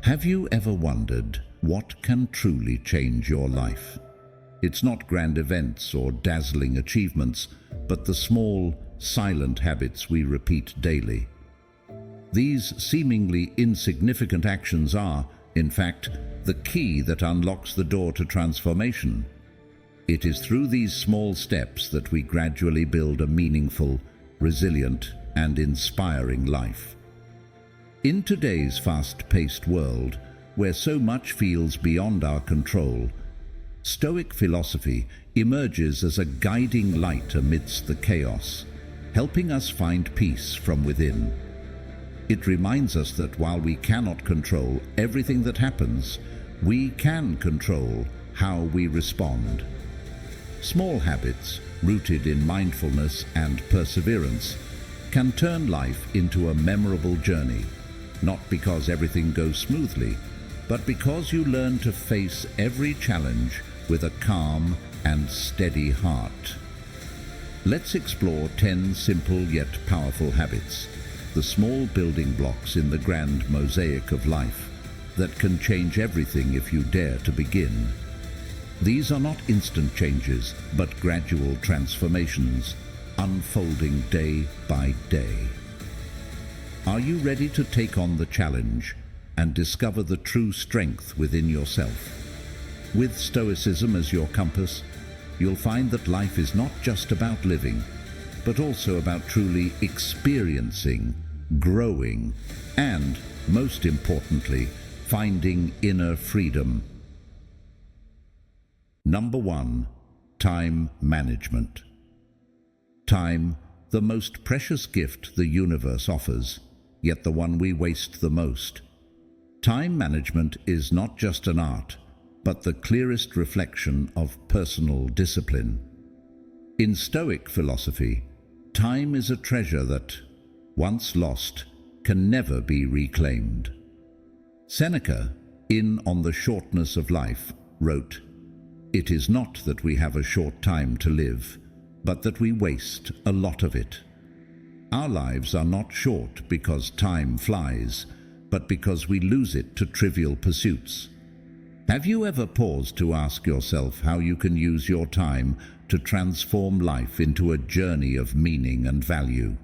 Have you ever wondered what can truly change your life? It's not grand events or dazzling achievements, but the small, silent habits we repeat daily. These seemingly insignificant actions are, in fact, the key that unlocks the door to transformation. It is through these small steps that we gradually build a meaningful, resilient, and inspiring life. In today's fast-paced world, where so much feels beyond our control, Stoic philosophy emerges as a guiding light amidst the chaos, helping us find peace from within. It reminds us that while we cannot control everything that happens, we can control how we respond. Small habits, rooted in mindfulness and perseverance, can turn life into a memorable journey, not because everything goes smoothly, but because you learn to face every challenge with a calm and steady heart. Let's explore 10 simple yet powerful habits, the small building blocks in the grand mosaic of life that can change everything if you dare to begin. These are not instant changes, but gradual transformations, unfolding day by day. Are you ready to take on the challenge and discover the true strength within yourself? With Stoicism as your compass, you'll find that life is not just about living, but also about truly experiencing, growing, and, most importantly, finding inner freedom. Number 1. Time management. Time, the most precious gift the universe offers, yet the one we waste the most. Time management is not just an art, but the clearest reflection of personal discipline. In Stoic philosophy, time is a treasure that, once lost, can never be reclaimed. Seneca, in On the Shortness of Life, wrote, "It is not that we have a short time to live, but that we waste a lot of it." Our lives are not short because time flies, but because we lose it to trivial pursuits. Have you ever paused to ask yourself how you can use your time to transform life into a journey of meaning and value?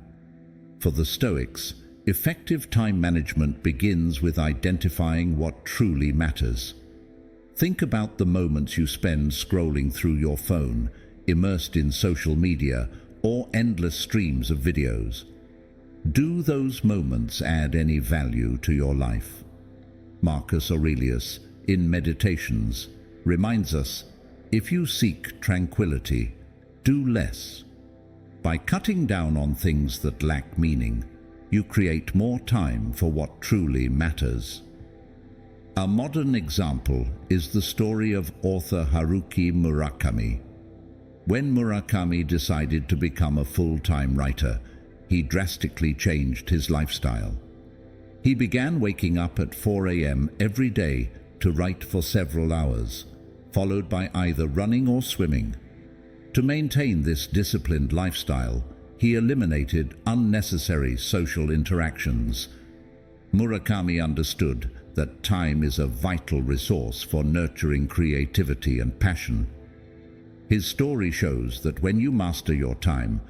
For the Stoics, effective time management begins with identifying what truly matters. Think about the moments you spend scrolling through your phone, immersed in social media, or endless streams of videos. Do those moments add any value to your life? Marcus Aurelius, in Meditations, reminds us, if you seek tranquility, do less. By cutting down on things that lack meaning, you create more time for what truly matters. A modern example is the story of author Haruki Murakami. When Murakami decided to become a full-time writer, he drastically changed his lifestyle. He began waking up at 4 a.m. every day to write for several hours, followed by either running or swimming. To maintain this disciplined lifestyle, he eliminated unnecessary social interactions. Murakami understood that time is a vital resource for nurturing creativity and passion. His story shows that when you master your time,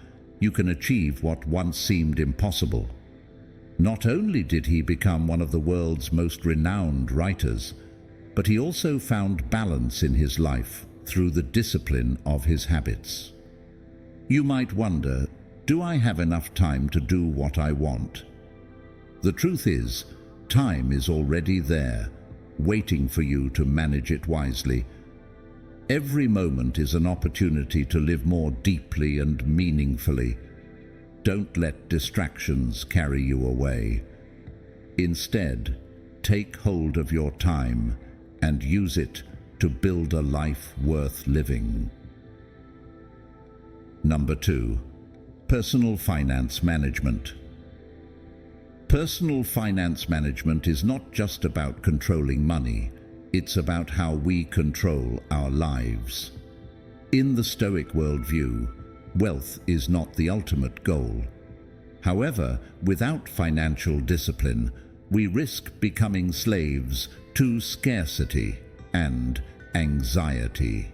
you can achieve what once seemed impossible. Not only did he become one of the world's most renowned writers, but he also found balance in his life through the discipline of his habits. You might wonder, do I have enough time to do what I want? The truth is, time is already there, waiting for you to manage it wisely. Every moment is an opportunity to live more deeply and meaningfully. Don't let distractions carry you away. Instead, take hold of your time and use it to build a life worth living. Number 2. Personal finance management. Personal finance management is not just about controlling money, it's about how we control our lives. In the Stoic worldview, wealth is not the ultimate goal. However, without financial discipline, we risk becoming slaves to scarcity and anxiety.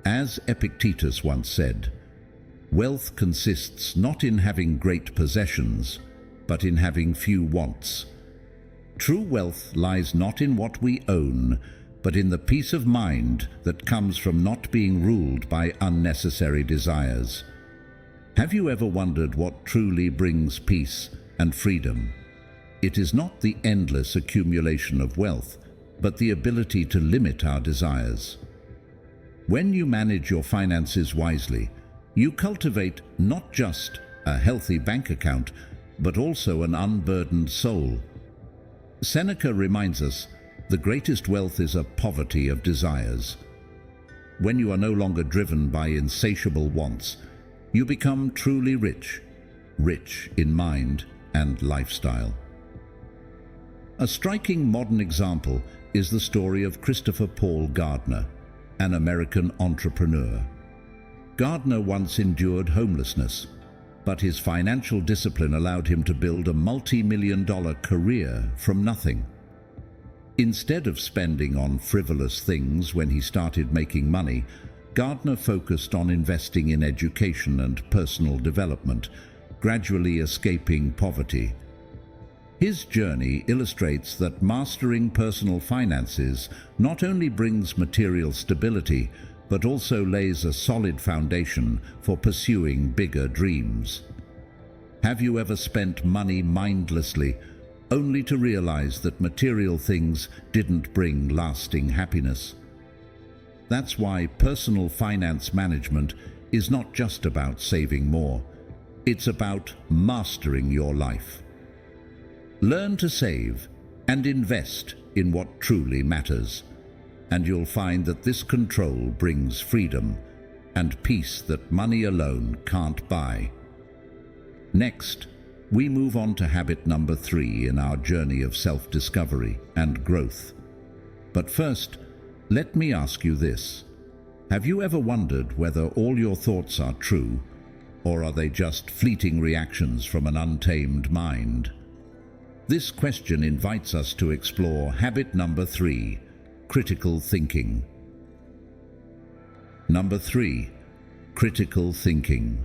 As Epictetus once said, wealth consists not in having great possessions, but in having few wants. True wealth lies not in what we own, but in the peace of mind that comes from not being ruled by unnecessary desires. Have you ever wondered what truly brings peace and freedom? It is not the endless accumulation of wealth, but the ability to limit our desires. When you manage your finances wisely, you cultivate not just a healthy bank account, but also an unburdened soul. Seneca reminds us, the greatest wealth is a poverty of desires. When you are no longer driven by insatiable wants, you become truly rich, rich in mind and lifestyle. A striking modern example is the story of Christopher Paul Gardner, an American entrepreneur. Gardner once endured homelessness, but his financial discipline allowed him to build a multi-million-dollar career from nothing. Instead of spending on frivolous things when he started making money, Gardner focused on investing in education and personal development, gradually escaping poverty. His journey illustrates that mastering personal finances not only brings material stability, but also lays a solid foundation for pursuing bigger dreams. Have you ever spent money mindlessly, only to realize that material things didn't bring lasting happiness? That's why personal finance management is not just about saving more. It's about mastering your life. Learn to save and invest in what truly matters, and you'll find that this control brings freedom and peace that money alone can't buy. Next, we move on to habit number 3 in our journey of self-discovery and growth. But first, let me ask you this. Have you ever wondered whether all your thoughts are true, or are they just fleeting reactions from an untamed mind? This question invites us to explore habit number 3, critical thinking. Number 3, critical thinking.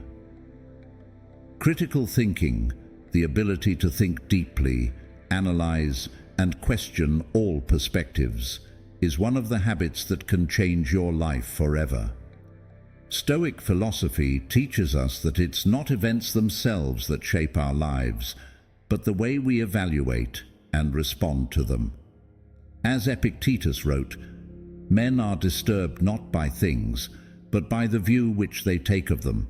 Critical thinking, the ability to think deeply, analyze, and question all perspectives, is one of the habits that can change your life forever. Stoic philosophy teaches us that it's not events themselves that shape our lives, but the way we evaluate and respond to them. As Epictetus wrote, men are disturbed not by things, but by the view which they take of them.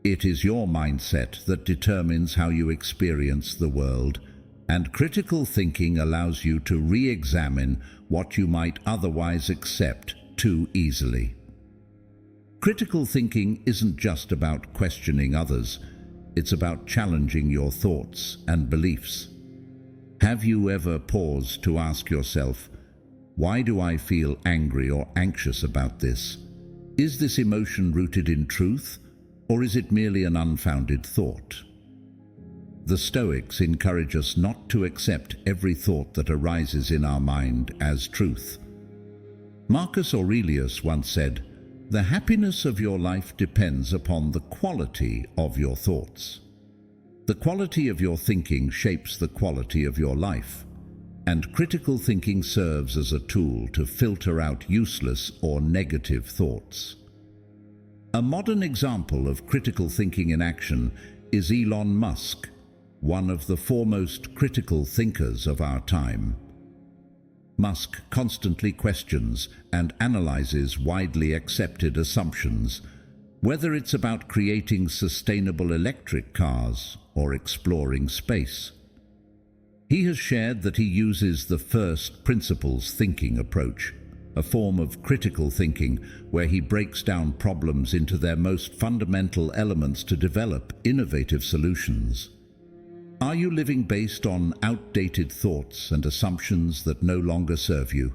It is your mindset that determines how you experience the world, and critical thinking allows you to re-examine what you might otherwise accept too easily. Critical thinking isn't just about questioning others, it's about challenging your thoughts and beliefs. Have you ever paused to ask yourself, why do I feel angry or anxious about this? Is this emotion rooted in truth, or is it merely an unfounded thought? The Stoics encourage us not to accept every thought that arises in our mind as truth. Marcus Aurelius once said, "The happiness of your life depends upon the quality of your thoughts." The quality of your thinking shapes the quality of your life, and critical thinking serves as a tool to filter out useless or negative thoughts. A modern example of critical thinking in action is Elon Musk, one of the foremost critical thinkers of our time. Musk constantly questions and analyzes widely accepted assumptions, whether it's about creating sustainable electric cars or exploring space. He has shared that he uses the first principles thinking approach, a form of critical thinking where he breaks down problems into their most fundamental elements to develop innovative solutions. Are you living based on outdated thoughts and assumptions that no longer serve you?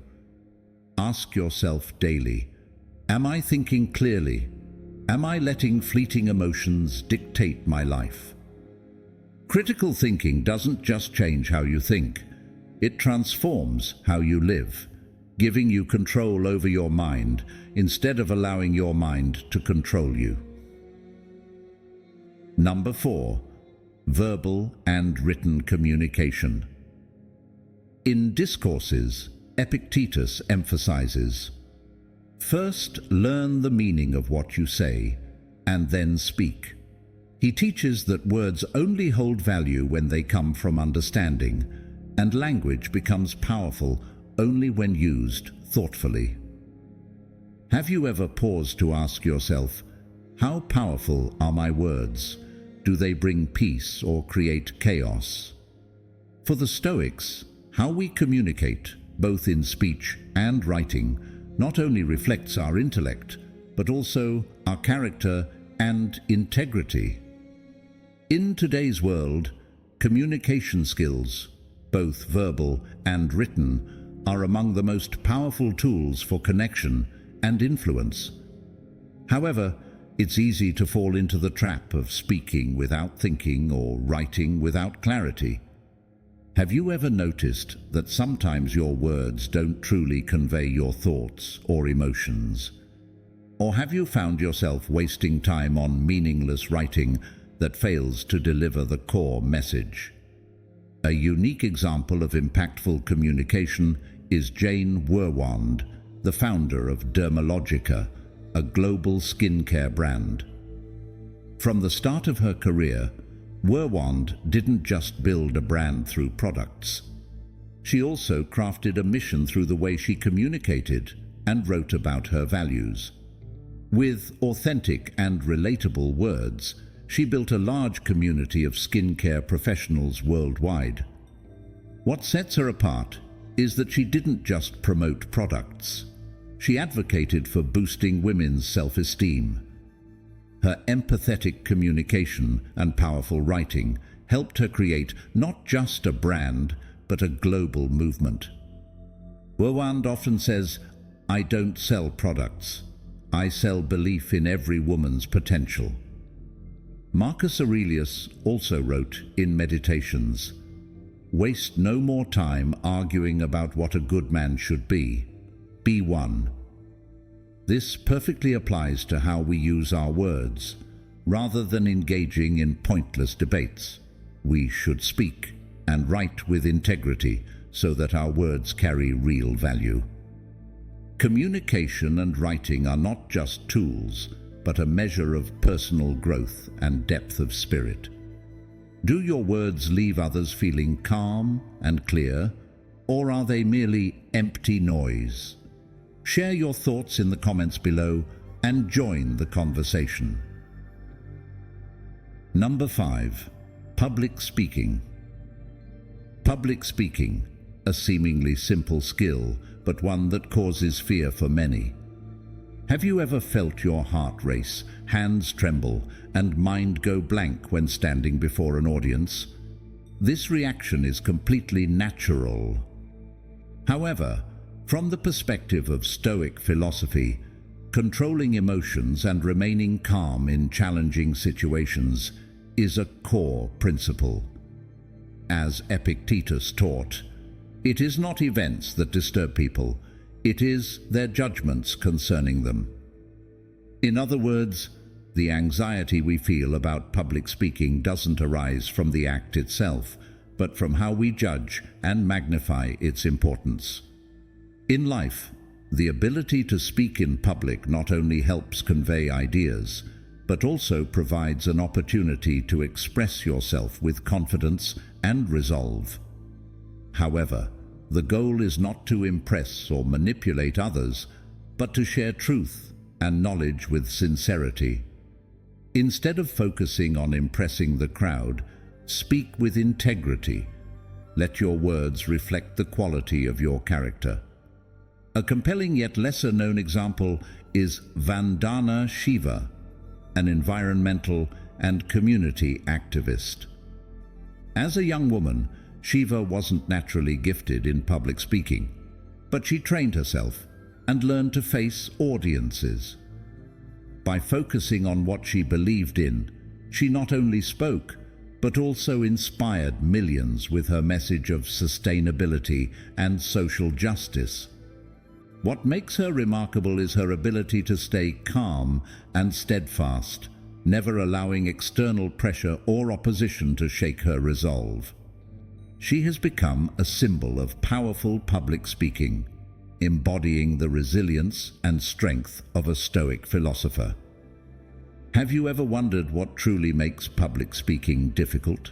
Ask yourself daily, am I thinking clearly? Am I letting fleeting emotions dictate my life? Critical thinking doesn't just change how you think, it transforms how you live, giving you control over your mind instead of allowing your mind to control you. Number 4. Verbal and written communication. In Discourses, Epictetus emphasizes, "First learn the meaning of what you say, and then speak." He teaches that words only hold value when they come from understanding, and language becomes powerful only when used thoughtfully. Have you ever paused to ask yourself, how powerful are my words? Do they bring peace or create chaos? For the Stoics, how we communicate, both in speech and writing, not only reflects our intellect, but also our character and integrity. In today's world, communication skills, both verbal and written, are among the most powerful tools for connection and influence. However, it's easy to fall into the trap of speaking without thinking or writing without clarity. Have you ever noticed that sometimes your words don't truly convey your thoughts or emotions? Or have you found yourself wasting time on meaningless writing that fails to deliver the core message? A unique example of impactful communication is Jane Werwand, the founder of Dermalogica, a global skincare brand. From the start of her career, Werwand didn't just build a brand through products. She also crafted a mission through the way she communicated and wrote about her values. With authentic and relatable words, she built a large community of skincare professionals worldwide. What sets her apart is that she didn't just promote products. She advocated for boosting women's self-esteem. Her empathetic communication and powerful writing helped her create not just a brand, but a global movement. Werwand often says, "I don't sell products. I sell belief in every woman's potential." Marcus Aurelius also wrote in Meditations, "Waste no more time arguing about what a good man should be. Be one." This perfectly applies to how we use our words. Rather than engaging in pointless debates, we should speak and write with integrity so that our words carry real value. Communication and writing are not just tools, but a measure of personal growth and depth of spirit. Do your words leave others feeling calm and clear, or are they merely empty noise? Share your thoughts in the comments below and join the conversation. Number 5. Public speaking. Public speaking, a seemingly simple skill, but one that causes fear for many. Have you ever felt your heart race, hands tremble, and mind go blank when standing before an audience? This reaction is completely natural. However, from the perspective of Stoic philosophy, controlling emotions and remaining calm in challenging situations is a core principle. As Epictetus taught, it is not events that disturb people, it is their judgments concerning them. In other words, the anxiety we feel about public speaking doesn't arise from the act itself, but from how we judge and magnify its importance. In life, the ability to speak in public not only helps convey ideas, but also provides an opportunity to express yourself with confidence and resolve. However, the goal is not to impress or manipulate others, but to share truth and knowledge with sincerity. Instead of focusing on impressing the crowd, speak with integrity. Let your words reflect the quality of your character. A compelling yet lesser-known example is Vandana Shiva, an environmental and community activist. As a young woman, Shiva wasn't naturally gifted in public speaking, but she trained herself and learned to face audiences. By focusing on what she believed in, she not only spoke, but also inspired millions with her message of sustainability and social justice. What makes her remarkable is her ability to stay calm and steadfast, never allowing external pressure or opposition to shake her resolve. She has become a symbol of powerful public speaking, embodying the resilience and strength of a Stoic philosopher. Have you ever wondered what truly makes public speaking difficult?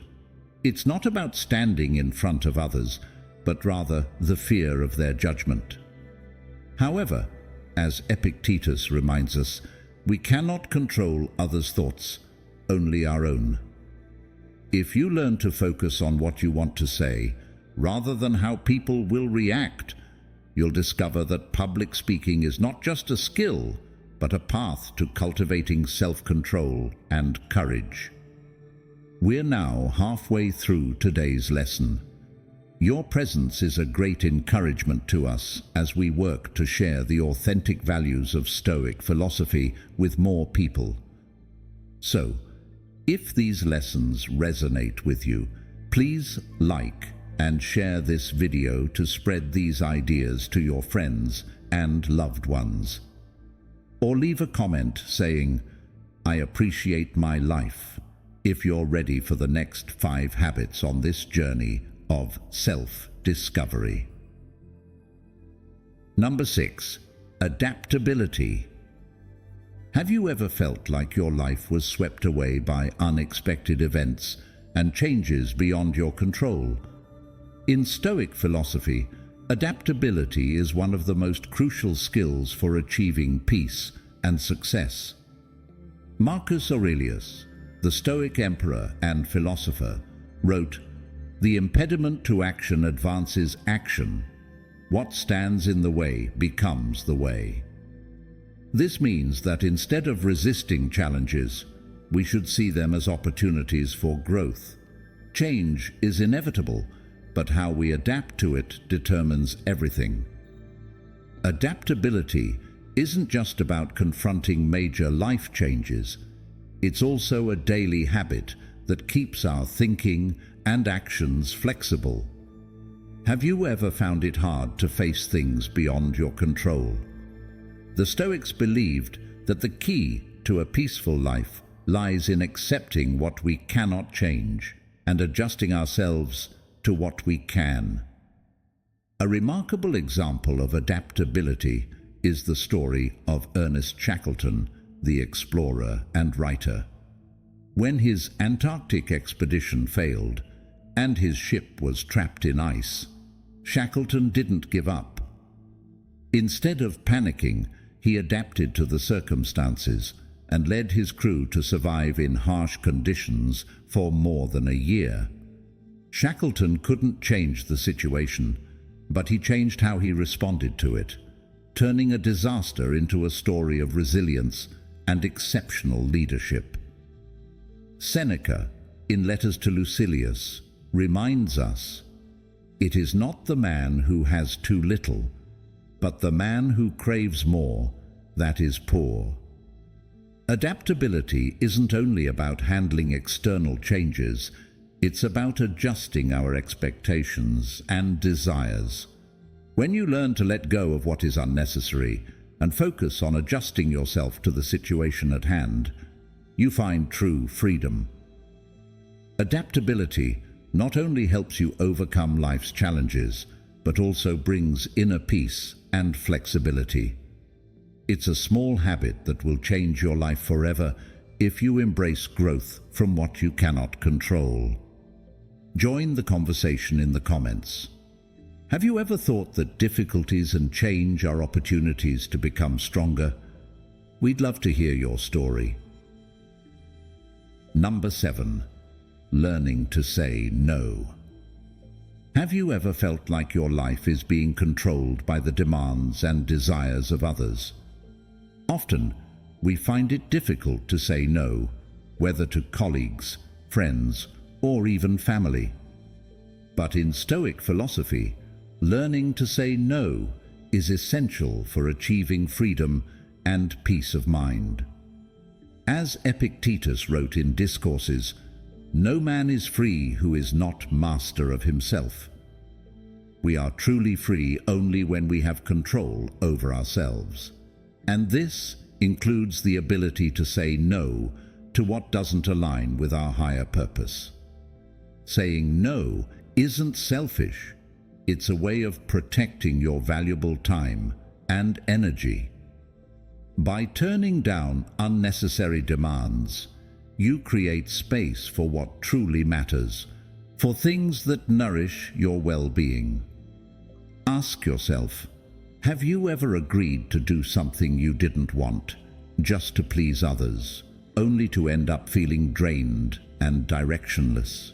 It's not about standing in front of others, but rather the fear of their judgment. However, as Epictetus reminds us, we cannot control others' thoughts, only our own. If you learn to focus on what you want to say, rather than how people will react, you'll discover that public speaking is not just a skill, but a path to cultivating self-control and courage. We're now halfway through today's lesson. Your presence is a great encouragement to us as we work to share the authentic values of Stoic philosophy with more people. So, if these lessons resonate with you, please like and share this video to spread these ideas to your friends and loved ones. Or leave a comment saying, "I appreciate my life," if you're ready for the next 5 habits on this journey of self-discovery. Number 6. Adaptability. Have you ever felt like your life was swept away by unexpected events and changes beyond your control? In Stoic philosophy, adaptability is one of the most crucial skills for achieving peace and success. Marcus Aurelius, the Stoic emperor and philosopher, wrote, "The impediment to action advances action. What stands in the way becomes the way." This means that instead of resisting challenges, we should see them as opportunities for growth. Change is inevitable, but how we adapt to it determines everything. Adaptability isn't just about confronting major life changes. It's also a daily habit that keeps our thinking and actions flexible. Have you ever found it hard to face things beyond your control? The Stoics believed that the key to a peaceful life lies in accepting what we cannot change and adjusting ourselves to what we can. A remarkable example of adaptability is the story of Ernest Shackleton, the explorer and writer. When his Antarctic expedition failed and his ship was trapped in ice, Shackleton didn't give up. Instead of panicking, he adapted to the circumstances and led his crew to survive in harsh conditions for more than a year. Shackleton couldn't change the situation, but he changed how he responded to it, turning a disaster into a story of resilience and exceptional leadership. Seneca, in Letters to Lucilius, reminds us, "It is not the man who has too little, but the man who craves more that is poor." Adaptability isn't only about handling external changes, it's about adjusting our expectations and desires. When you learn to let go of what is unnecessary and focus on adjusting yourself to the situation at hand, you find true freedom. Adaptability not only helps you overcome life's challenges, but also brings inner peace and flexibility. It's a small habit that will change your life forever if you embrace growth from what you cannot control. Join the conversation in the comments. Have you ever thought that difficulties and change are opportunities to become stronger? We'd love to hear your story. Number 7. Learning to say no. Have you ever felt like your life is being controlled by the demands and desires of others? Often, we find it difficult to say no, whether to colleagues, friends, or even family. But in Stoic philosophy, learning to say no is essential for achieving freedom and peace of mind. As Epictetus wrote in Discourses, No man is free who is not master of himself. We are truly free only when we have control over ourselves. And this includes the ability to say no to what doesn't align with our higher purpose. Saying no isn't selfish. It's a way of protecting your valuable time and energy. By turning down unnecessary demands, you create space for what truly matters, for things that nourish your well-being. Ask yourself, have you ever agreed to do something you didn't want, just to please others, only to end up feeling drained and directionless?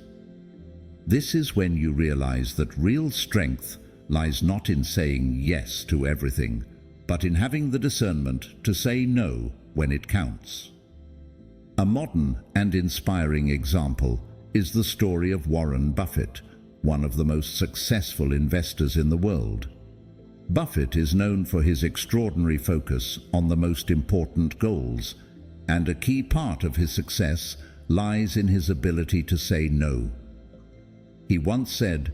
This is when you realize that real strength lies not in saying yes to everything, but in having the discernment to say no when it counts. A modern and inspiring example is the story of Warren Buffett, one of the most successful investors in the world. Buffett is known for his extraordinary focus on the most important goals, and a key part of his success lies in his ability to say no. He once said,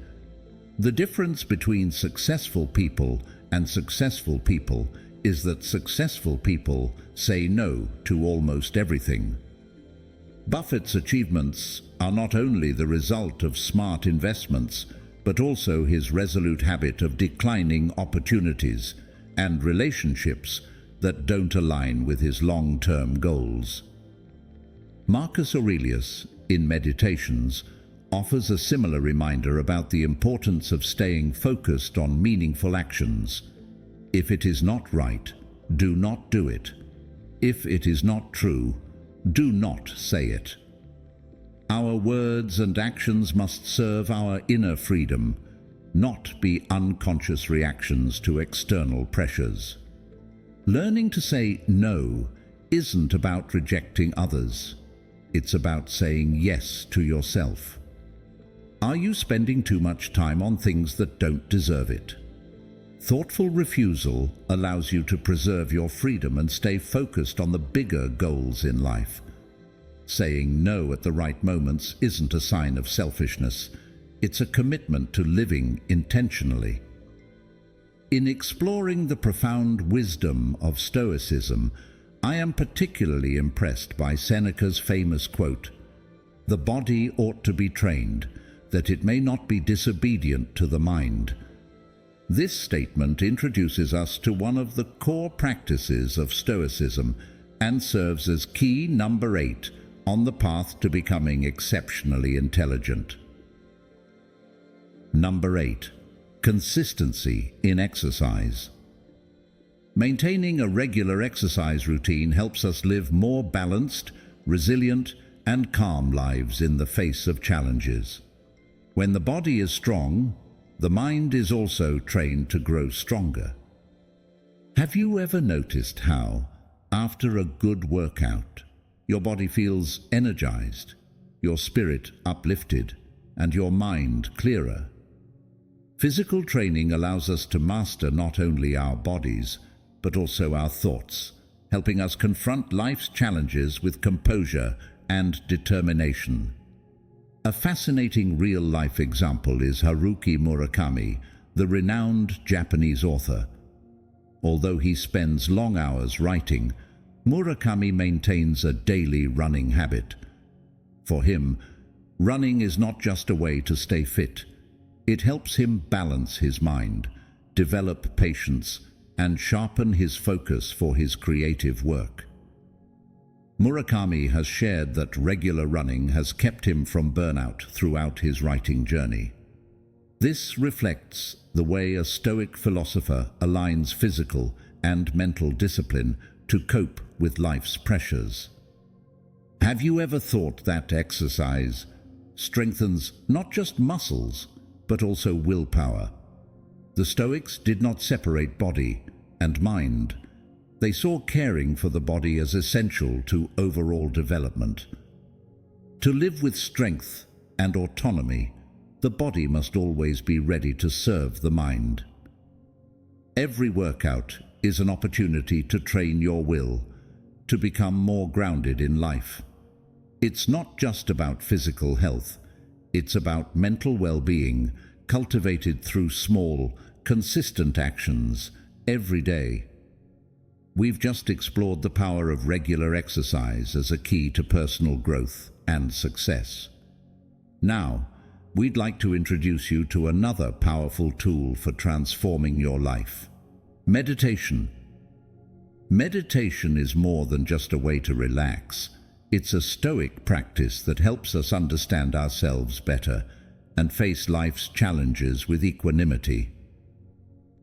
"The difference between successful people and successful people is that successful people say no to almost everything." Buffett's achievements are not only the result of smart investments, but also his resolute habit of declining opportunities and relationships that don't align with his long-term goals. Marcus Aurelius, in Meditations, offers a similar reminder about the importance of staying focused on meaningful actions. If it is not right, do not do it. If it is not true, do not say it. Our words and actions must serve our inner freedom, not be unconscious reactions to external pressures. Learning to say no isn't about rejecting others. It's about saying yes to yourself. Are you spending too much time on things that don't deserve it? Thoughtful refusal allows you to preserve your freedom and stay focused on the bigger goals in life. Saying no at the right moments isn't a sign of selfishness. It's a commitment to living intentionally. In exploring the profound wisdom of Stoicism, I am particularly impressed by Seneca's famous quote, "The body ought to be trained, that it may not be disobedient to the mind." This statement introduces us to one of the core practices of Stoicism and serves as key number 8 on the path to becoming exceptionally intelligent. Number 8. Consistency in exercise. Maintaining a regular exercise routine helps us live more balanced, resilient, and calm lives in the face of challenges. When the body is strong, the mind is also trained to grow stronger. Have you ever noticed how, after a good workout, your body feels energized, your spirit uplifted, and your mind clearer? Physical training allows us to master not only our bodies, but also our thoughts, helping us confront life's challenges with composure and determination. A fascinating real-life example is Haruki Murakami, the renowned Japanese author. Although he spends long hours writing, Murakami maintains a daily running habit. For him, running is not just a way to stay fit. It helps him balance his mind, develop patience, and sharpen his focus for his creative work. Murakami has shared that regular running has kept him from burnout throughout his writing journey. This reflects the way a Stoic philosopher aligns physical and mental discipline to cope with life's pressures. Have you ever thought that exercise strengthens not just muscles, but also willpower? The Stoics did not separate body and mind. They saw caring for the body as essential to overall development. To live with strength and autonomy, the body must always be ready to serve the mind. Every workout is an opportunity to train your will, to become more grounded in life. It's not just about physical health, it's about mental well-being, cultivated through small, consistent actions every day. We've just explored the power of regular exercise as a key to personal growth and success. Now, we'd like to introduce you to another powerful tool for transforming your life: meditation. Meditation is more than just a way to relax. It's a Stoic practice that helps us understand ourselves better and face life's challenges with equanimity.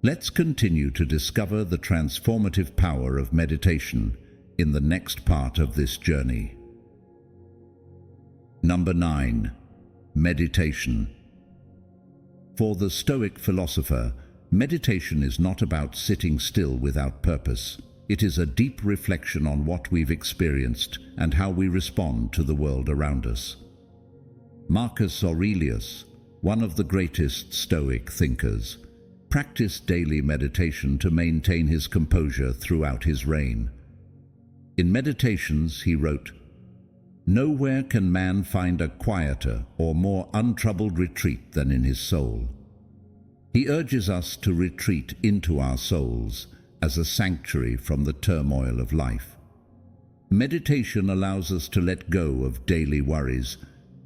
Let's continue to discover the transformative power of meditation in the next part of this journey. Number 9. Meditation. For the Stoic philosopher, meditation is not about sitting still without purpose. It is a deep reflection on what we've experienced and how we respond to the world around us. Marcus Aurelius, one of the greatest Stoic thinkers, practiced daily meditation to maintain his composure throughout his reign. In Meditations, he wrote, "Nowhere can man find a quieter or more untroubled retreat than in his soul." He urges us to retreat into our souls as a sanctuary from the turmoil of life. Meditation allows us to let go of daily worries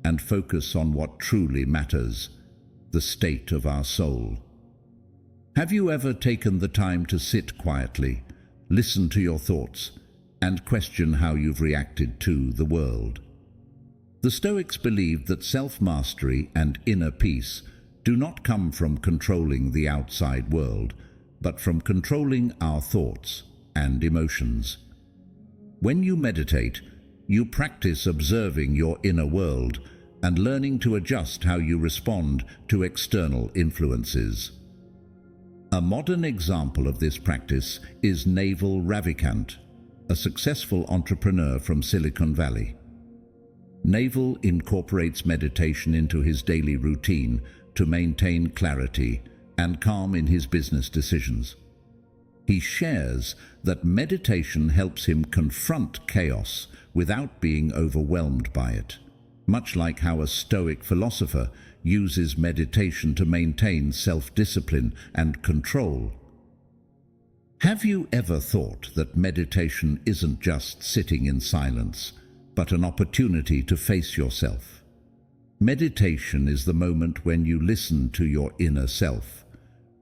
and focus on what truly matters, the state of our soul. Have you ever taken the time to sit quietly, listen to your thoughts, and question how you've reacted to the world? The Stoics believed that self-mastery and inner peace do not come from controlling the outside world, but from controlling our thoughts and emotions. When you meditate, you practice observing your inner world and learning to adjust how you respond to external influences. A modern example of this practice is Naval Ravikant, a successful entrepreneur from Silicon Valley. Naval incorporates meditation into his daily routine to maintain clarity and calm in his business decisions. He shares that meditation helps him confront chaos without being overwhelmed by it, much like how a Stoic philosopher uses meditation to maintain self-discipline and control. Have you ever thought that meditation isn't just sitting in silence, but an opportunity to face yourself? Meditation is the moment when you listen to your inner self,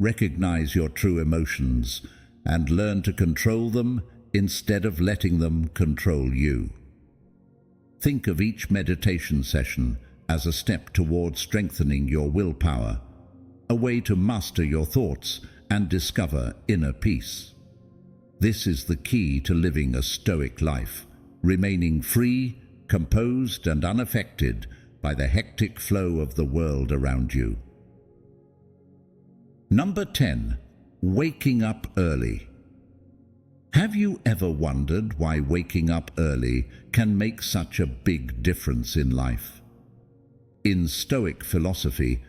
recognize your true emotions, and learn to control them instead of letting them control you. Think of each meditation session as a step toward strengthening your willpower, a way to master your thoughts and discover inner peace. This is the key to living a Stoic life, remaining free, composed, and unaffected by the hectic flow of the world around you. Number 10. Waking up early. Have you ever wondered why waking up early can make such a big difference in life? In Stoic philosophy,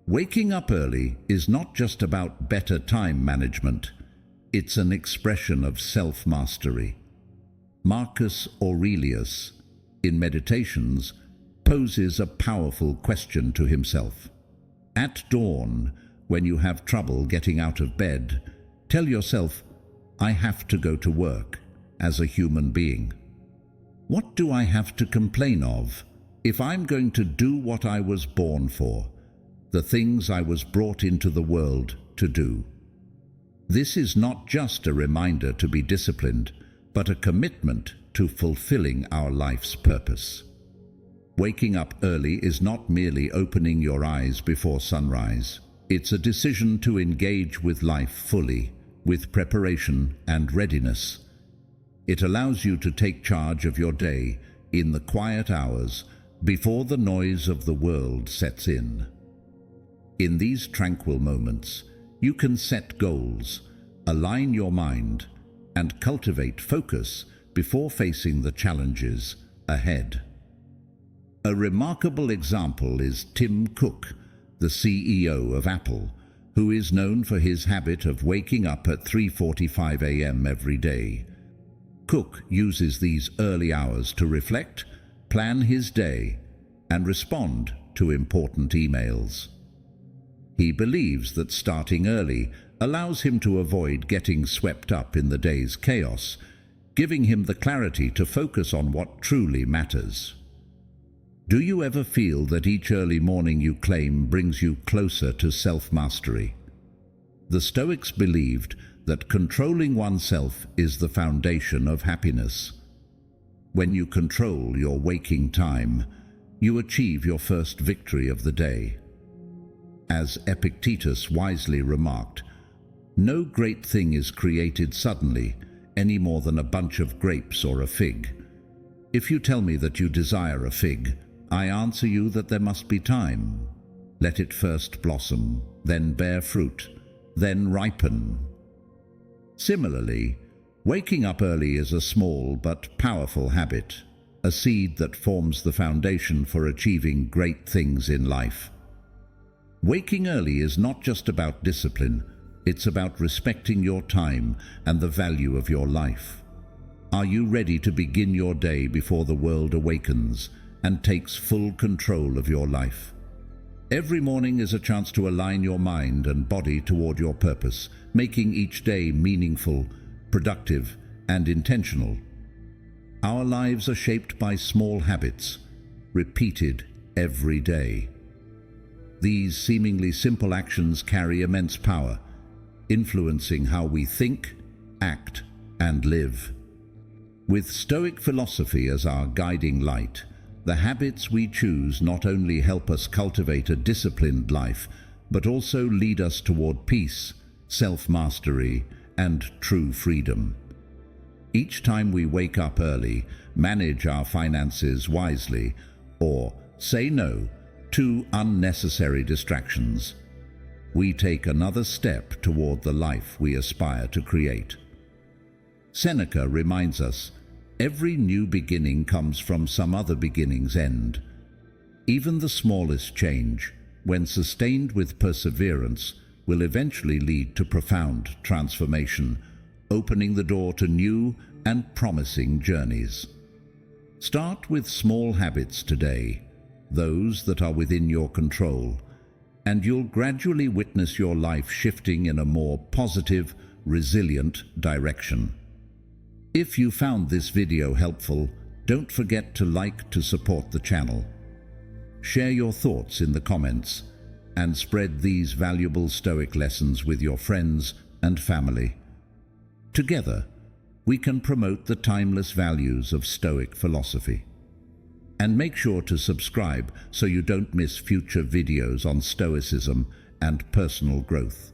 waking up early is not just about better time management, it's an expression of self-mastery. Marcus Aurelius, in Meditations, poses a powerful question to himself. At dawn, when you have trouble getting out of bed, tell yourself, "I have to go to work as a human being. What do I have to complain of if I'm going to do what I was born for, the things I was brought into the world to do?" This is not just a reminder to be disciplined, but a commitment to fulfilling our life's purpose. Waking up early is not merely opening your eyes before sunrise. It's a decision to engage with life fully, with preparation and readiness. It allows you to take charge of your day in the quiet hours before the noise of the world sets in. In these tranquil moments, you can set goals, align your mind, and cultivate focus before facing the challenges ahead. A remarkable example is Tim Cook, the CEO of Apple, who is known for his habit of waking up at 3:45 a.m. every day. Cook uses these early hours to reflect, plan his day, and respond to important emails. He believes that starting early allows him to avoid getting swept up in the day's chaos, giving him the clarity to focus on what truly matters. Do you ever feel that each early morning you claim brings you closer to self-mastery? The Stoics believed that controlling oneself is the foundation of happiness. When you control your waking time, you achieve your first victory of the day. As Epictetus wisely remarked, no great thing is created suddenly, any more than a bunch of grapes or a fig. If you tell me that you desire a fig, I answer you that there must be time. Let it first blossom, then bear fruit, then ripen. Similarly, waking up early is a small but powerful habit, a seed that forms the foundation for achieving great things in life. Waking early is not just about discipline, it's about respecting your time and the value of your life. Are you ready to begin your day before the world awakens and takes full control of your life? Every morning is a chance to align your mind and body toward your purpose, making each day meaningful, productive, and intentional. Our lives are shaped by small habits, repeated every day. These seemingly simple actions carry immense power, influencing how we think, act, and live. With Stoic philosophy as our guiding light, the habits we choose not only help us cultivate a disciplined life, but also lead us toward peace, self-mastery, and true freedom. Each time we wake up early, manage our finances wisely, or say no to unnecessary distractions, we take another step toward the life we aspire to create. Seneca reminds us, every new beginning comes from some other beginning's end. Even the smallest change, when sustained with perseverance, will eventually lead to profound transformation, opening the door to new and promising journeys. Start with small habits today, those that are within your control, and you'll gradually witness your life shifting in a more positive, resilient direction. If you found this video helpful, don't forget to like to support the channel. Share your thoughts in the comments and spread these valuable Stoic lessons with your friends and family. Together, we can promote the timeless values of Stoic philosophy. And make sure to subscribe so you don't miss future videos on Stoicism and personal growth.